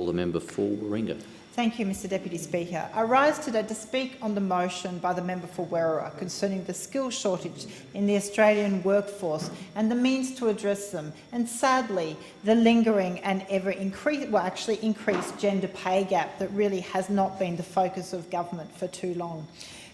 call the member for Warringah. Thank you, Mr Deputy Speaker. I rise today to speak on the motion by the member for Werriwa concerning the skills shortage in the Australian workforce and the means to address them, and sadly the lingering and increased gender pay gap that really has not been the focus of government for too long.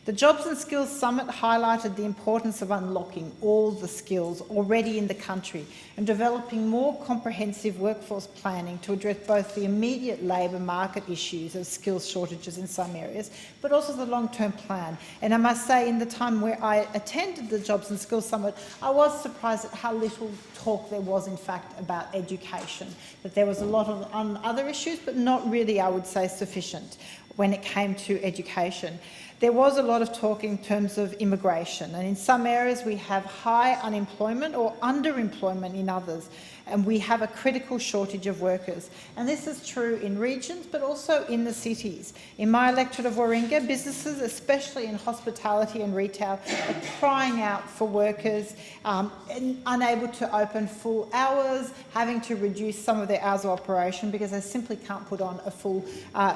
The Jobs and Skills Summit highlighted the importance of unlocking all the skills already in the country and developing more comprehensive workforce planning to address both the immediate labour market issues of skills shortages in some areas, but also the long-term plan. And I must say, in the time where I attended the Jobs and Skills Summit, I was surprised at how little talk there was, in fact, about education, that there was a lot on other issues, but not really, I would say, sufficient when it came to education. There was a lot of talk in terms of immigration, and in some areas we have high unemployment or underemployment in others, and we have a critical shortage of workers. And this is true in regions, but also in the cities. In my electorate of Warringah, businesses, especially in hospitality and retail, are crying out for workers, unable to open full hours, having to reduce some of their hours of operation because they simply can't put on a full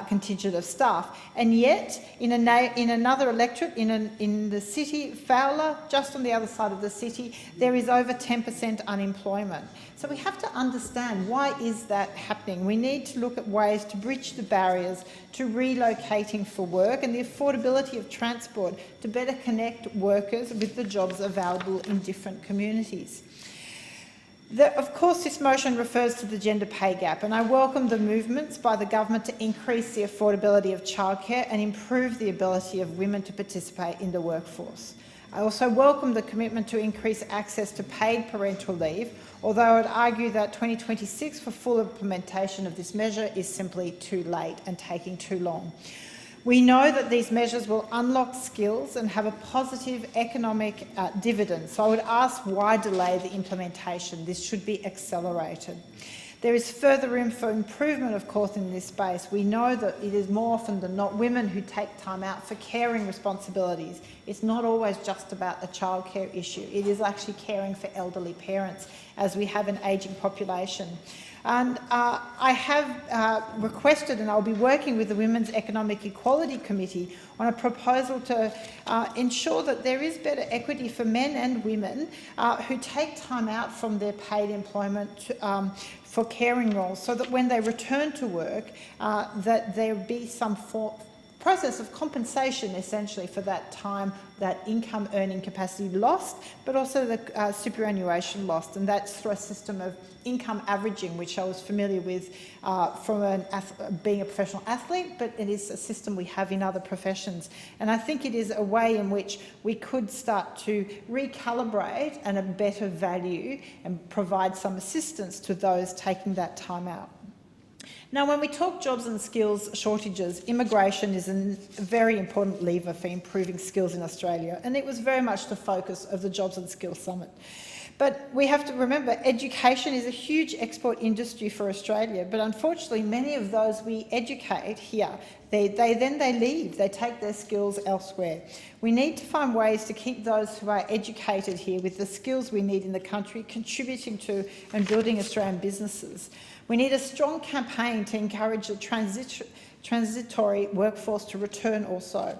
contingent of staff. And yet, in another electorate, in the city, Fowler, just on the other side of the city, there is over 10% unemployment. So we have to understand, why is that happening? We need to look at ways to bridge the barriers to relocating for work and the affordability of transport to better connect workers with the jobs available in different communities. Of course, this motion refers to the gender pay gap, and I welcome the movements by the government to increase the affordability of childcare and improve the ability of women to participate in the workforce. I also welcome the commitment to increase access to paid parental leave, although I would argue that 2026 for full implementation of this measure is simply too late and taking too long. We know that these measures will unlock skills and have a positive economic dividend, so I would ask, why delay the implementation? This should be accelerated. There is further room for improvement, of course, in this space. We know that it is more often than not women who take time out for caring responsibilities. It's not always just about a childcare issue. It is actually caring for elderly parents, as we have an ageing population. And I have requested, and I'll be working with the Women's Economic Equality Committee on a proposal to ensure that there is better equity for men and women who take time out from their paid employment for caring roles, so that when they return to work, that there be some process of compensation, essentially, for that time, that income earning capacity lost, but also the superannuation lost, and that's through a system of income averaging, which I was familiar with from being a professional athlete, but it is a system we have in other professions. And I think it is a way in which we could start to recalibrate and a better value and provide some assistance to those taking that time out. Now, when we talk jobs and skills shortages, immigration is a very important lever for improving skills in Australia, and it was very much the focus of the Jobs and Skills Summit. But we have to remember, education is a huge export industry for Australia, but unfortunately many of those we educate here, they leave, they take their skills elsewhere. We need to find ways to keep those who are educated here with the skills we need in the country, contributing to and building Australian businesses. We need a strong campaign to encourage the transitory workforce to return also.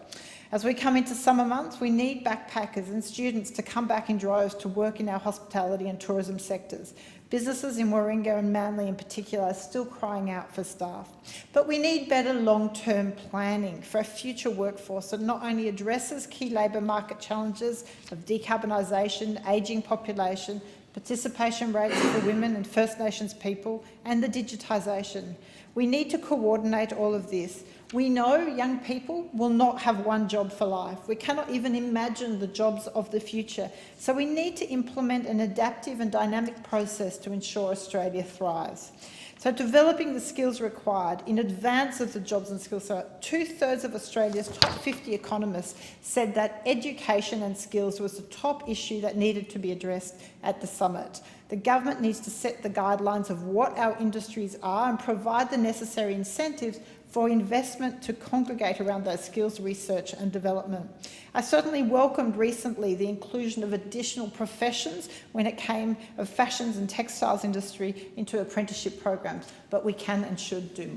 As we come into summer months, we need backpackers and students to come back in droves to work in our hospitality and tourism sectors. Businesses in Warringah and Manly in particular are still crying out for staff. But we need better long-term planning for a future workforce that not only addresses key labour market challenges of decarbonisation, ageing population, participation rates for women and First Nations people, and the digitisation. We need to coordinate all of this. We know young people will not have one job for life. We cannot even imagine the jobs of the future. So we need to implement an adaptive and dynamic process to ensure Australia thrives. So developing the skills required in advance of the Jobs and Skills Summit, 2/3 of Australia's top 50 economists said that education and skills was the top issue that needed to be addressed at the summit. The government needs to set the guidelines of what our industries are and provide the necessary incentives for investment to congregate around those skills research and development. I certainly welcomed recently the inclusion of additional professions when it came of fashions and textiles industry into apprenticeship programs, but we can and should do more.